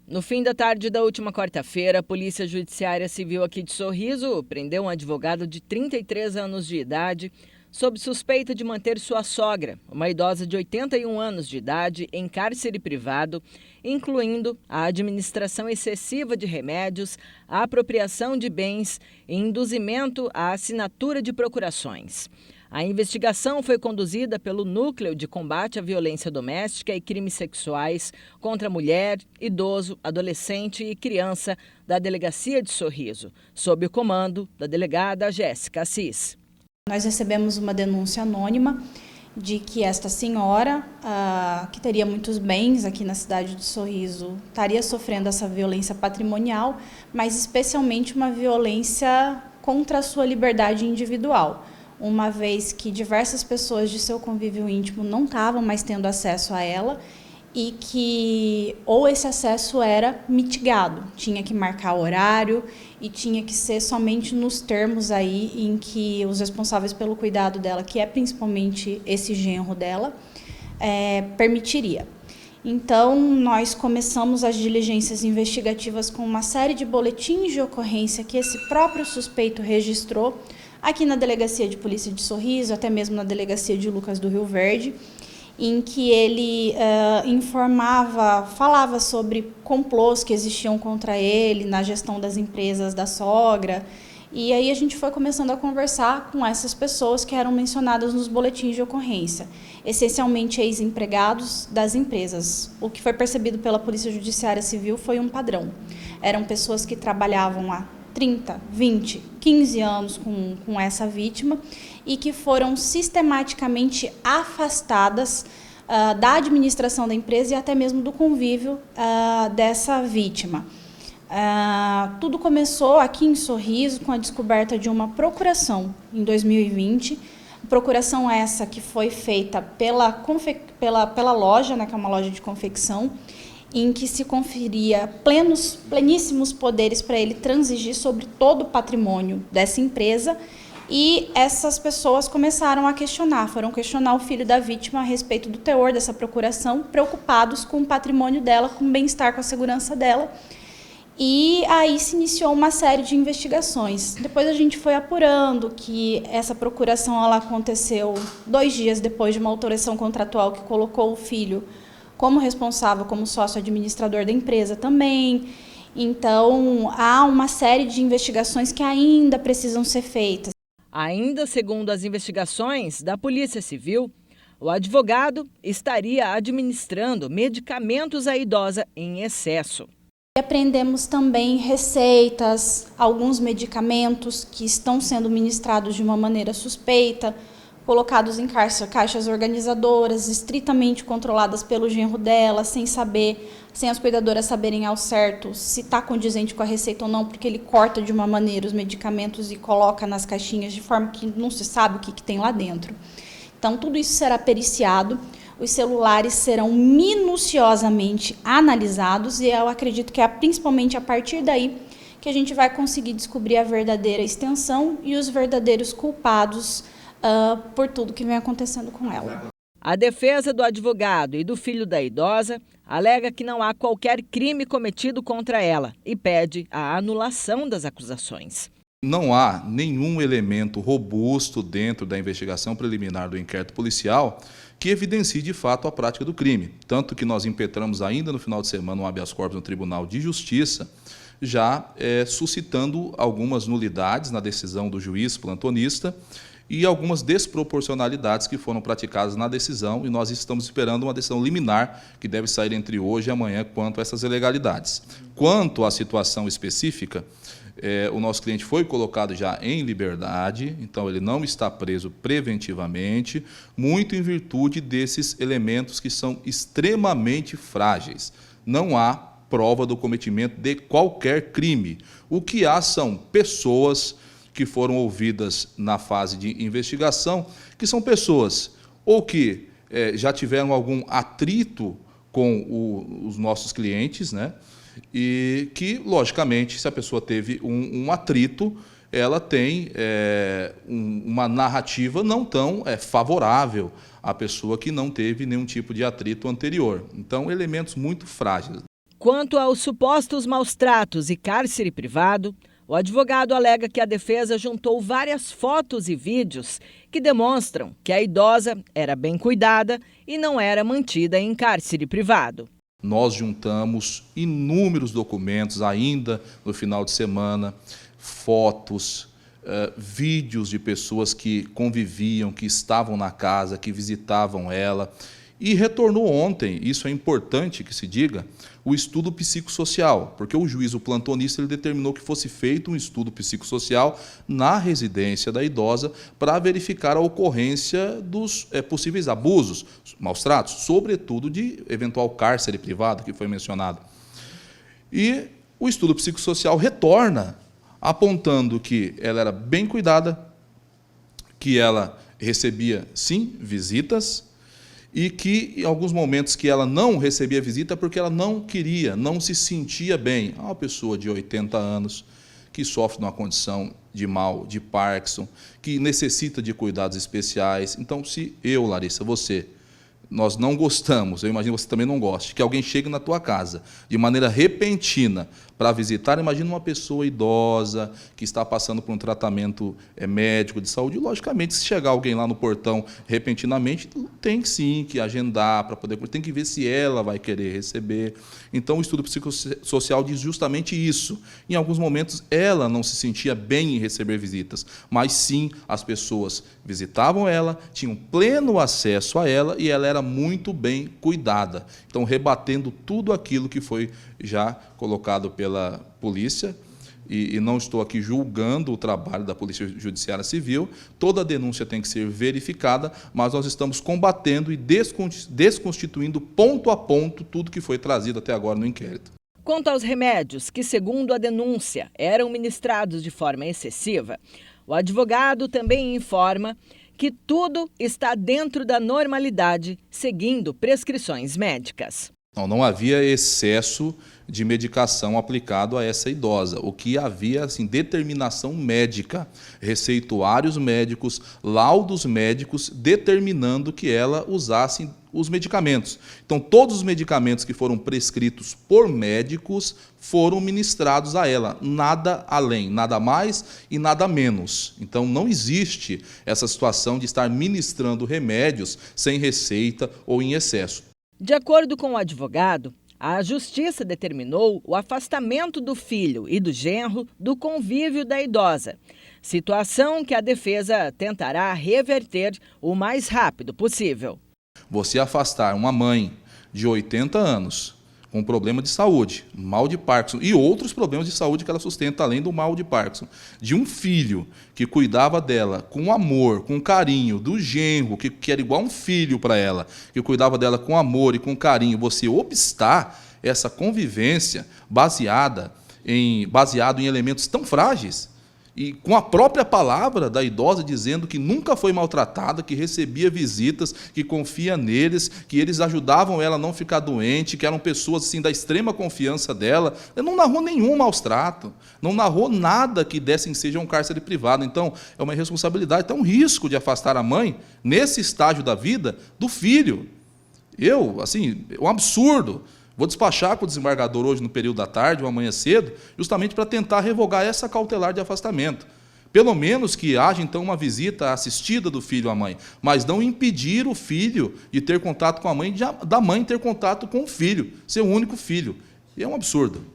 No fim da tarde da última quarta-feira, a Polícia Judiciária Civil aqui de Sorriso prendeu um advogado de 33 anos de idade sob suspeita de manter sua sogra, uma idosa de 81 anos de idade, em cárcere privado, incluindo a administração excessiva de remédios, a apropriação de bens e induzimento à assinatura de procurações. A investigação foi conduzida pelo Núcleo de Combate à Violência Doméstica e Crimes Sexuais contra mulher, idoso, adolescente e criança da Delegacia de Sorriso, sob o comando da delegada Jéssica Assis. Nós recebemos uma denúncia anônima de que esta senhora, que teria muitos bens aqui na cidade de Sorriso, estaria sofrendo essa violência patrimonial, mas especialmente uma violência contra a sua liberdade individual, uma vez que diversas pessoas de seu convívio íntimo não estavam mais tendo acesso a ela e que ou esse acesso era mitigado, tinha que marcar horário e tinha que ser somente nos termos aí em que os responsáveis pelo cuidado dela, que é principalmente esse genro dela, permitiria. Então, nós começamos as diligências investigativas com uma série de boletins de ocorrência que esse próprio suspeito registrou aqui na Delegacia de Polícia de Sorriso, até mesmo na Delegacia de Lucas do Rio Verde, em que ele falava sobre complôs que existiam contra ele na gestão das empresas da sogra. E aí a gente foi começando a conversar com essas pessoas que eram mencionadas nos boletins de ocorrência, essencialmente ex-empregados das empresas. O que foi percebido pela Polícia Judiciária Civil foi um padrão. Eram pessoas que trabalhavam há 30, 20, 15 anos com essa vítima e que foram sistematicamente afastadas da administração da empresa e até mesmo do convívio dessa vítima. Tudo começou aqui em Sorriso com a descoberta de uma procuração em 2020, procuração essa que foi feita pela loja, né, que é uma loja de confecção, em que se conferia pleníssimos poderes para ele transigir sobre todo o patrimônio dessa empresa, e essas pessoas começaram a foram questionar o filho da vítima a respeito do teor dessa procuração, preocupados com o patrimônio dela, com o bem-estar, com a segurança dela, e aí se iniciou uma série de investigações. Depois a gente foi apurando que essa procuração ela aconteceu 2 dias depois de uma alteração contratual que colocou o filho como responsável, como sócio administrador da empresa também. Então, há uma série de investigações que ainda precisam ser feitas. Ainda segundo as investigações da Polícia Civil, o advogado estaria administrando medicamentos à idosa em excesso. Apreendemos também receitas, alguns medicamentos que estão sendo ministrados de uma maneira suspeita, colocados em caixas organizadoras, estritamente controladas pelo genro dela, sem as cuidadoras saberem ao certo se está condizente com a receita ou não, porque ele corta de uma maneira os medicamentos e coloca nas caixinhas de forma que não se sabe o que tem lá dentro. Então, tudo isso será periciado, os celulares serão minuciosamente analisados e eu acredito que é principalmente a partir daí que a gente vai conseguir descobrir a verdadeira extensão e os verdadeiros culpados por tudo que vem acontecendo com ela. A defesa do advogado e do filho da idosa alega que não há qualquer crime cometido contra ela e pede a anulação das acusações. Não há nenhum elemento robusto dentro da investigação preliminar do inquérito policial que evidencie de fato a prática do crime. Tanto que nós impetramos ainda no final de semana um habeas corpus no Tribunal de Justiça, já suscitando algumas nulidades na decisão do juiz plantonista e algumas desproporcionalidades que foram praticadas na decisão, e nós estamos esperando uma decisão liminar que deve sair entre hoje e amanhã quanto a essas ilegalidades. Quanto à situação específica, o nosso cliente foi colocado já em liberdade, então ele não está preso preventivamente, muito em virtude desses elementos que são extremamente frágeis. Não há prova do cometimento de qualquer crime. O que há são pessoas que foram ouvidas na fase de investigação, que são pessoas ou que já tiveram algum atrito com os nossos clientes, né? E que, logicamente, se a pessoa teve um atrito, ela tem uma narrativa não tão favorável à pessoa que não teve nenhum tipo de atrito anterior. Então, elementos muito frágeis. Quanto aos supostos maus-tratos e cárcere privado, o advogado alega que a defesa juntou várias fotos e vídeos que demonstram que a idosa era bem cuidada e não era mantida em cárcere privado. Nós juntamos inúmeros documentos ainda no final de semana, fotos, vídeos de pessoas que conviviam, que estavam na casa, que visitavam ela. E retornou ontem, isso é importante que se diga, o estudo psicossocial, porque o juiz, o plantonista, ele determinou que fosse feito um estudo psicossocial na residência da idosa para verificar a ocorrência dos possíveis abusos, maus-tratos, sobretudo de eventual cárcere privado, que foi mencionado. E o estudo psicossocial retorna, apontando que ela era bem cuidada, que ela recebia, sim, visitas, e que, em alguns momentos que ela não recebia visita porque ela não queria, não se sentia bem. Uma pessoa de 80 anos que sofre de uma condição de mal, de Parkinson, que necessita de cuidados especiais. Então, se eu, Larissa, você, nós não gostamos, eu imagino que você também não goste, que alguém chegue na tua casa de maneira repentina para visitar, imagina uma pessoa idosa que está passando por um tratamento médico de saúde. Logicamente, se chegar alguém lá no portão repentinamente, tem sim que agendar para poder, tem que ver se ela vai querer receber. Então, o estudo psicossocial diz justamente isso. Em alguns momentos, ela não se sentia bem em receber visitas, mas sim as pessoas visitavam ela, tinham pleno acesso a ela e ela era muito bem cuidada. Então, rebatendo tudo aquilo que foi já colocado pela polícia, e não estou aqui julgando o trabalho da Polícia Judiciária Civil, toda denúncia tem que ser verificada, mas nós estamos combatendo e desconstituindo ponto a ponto tudo que foi trazido até agora no inquérito. Quanto aos remédios que, segundo a denúncia, eram ministrados de forma excessiva, o advogado também informa que tudo está dentro da normalidade, seguindo prescrições médicas. Não havia excesso de medicação aplicado a essa idosa. O que havia, assim, determinação médica, receituários médicos, laudos médicos, determinando que ela usasse os medicamentos. Então, todos os medicamentos que foram prescritos por médicos foram ministrados a ela, nada além, nada mais e nada menos. Então, não existe essa situação de estar ministrando remédios sem receita ou em excesso. De acordo com o advogado, a Justiça determinou o afastamento do filho e do genro do convívio da idosa, situação que a defesa tentará reverter o mais rápido possível. Você afastar uma mãe de 80 anos com problema de saúde, mal de Parkinson e outros problemas de saúde que ela sustenta além do mal de Parkinson, de um filho que cuidava dela com amor, com carinho, do genro, que era igual um filho para ela, que cuidava dela com amor e com carinho, você obstar essa convivência baseado em elementos tão frágeis, e com a própria palavra da idosa dizendo que nunca foi maltratada, que recebia visitas, que confia neles, que eles ajudavam ela a não ficar doente, que eram pessoas assim, da extrema confiança dela. Ela não narrou nenhum maus-trato, não narrou nada que dessem seja um cárcere privado. Então, é uma irresponsabilidade, é um risco de afastar a mãe, nesse estágio da vida, do filho. É um absurdo. Vou despachar com o desembargador hoje no período da tarde ou amanhã cedo, justamente para tentar revogar essa cautelar de afastamento. Pelo menos que haja, então, uma visita assistida do filho à mãe, mas não impedir o filho de ter contato com a mãe, da mãe ter contato com o filho, seu único filho. E é um absurdo.